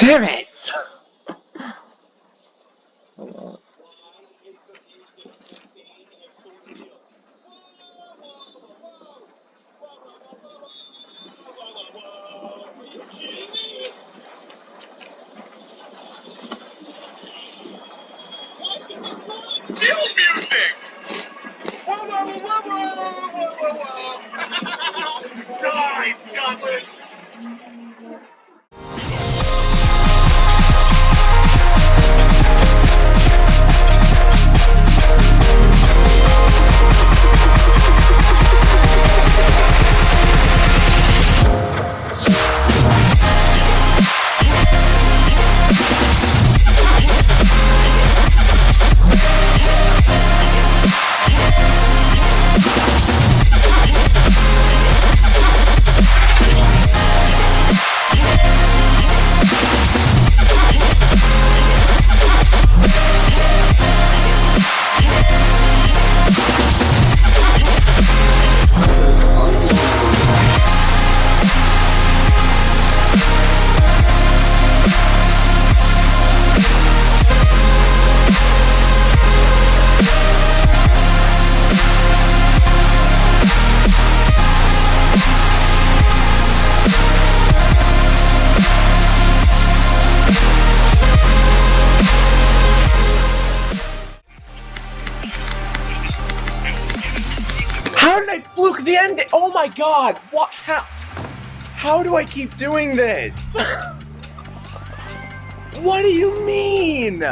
Damn it! Hold on. Chill music! Whoa, whoa, whoa, whoa, whoa, whoa, whoa! Die, Scotland! How did I fluke the ending? Oh my god! What? How do I keep doing this? What do you mean?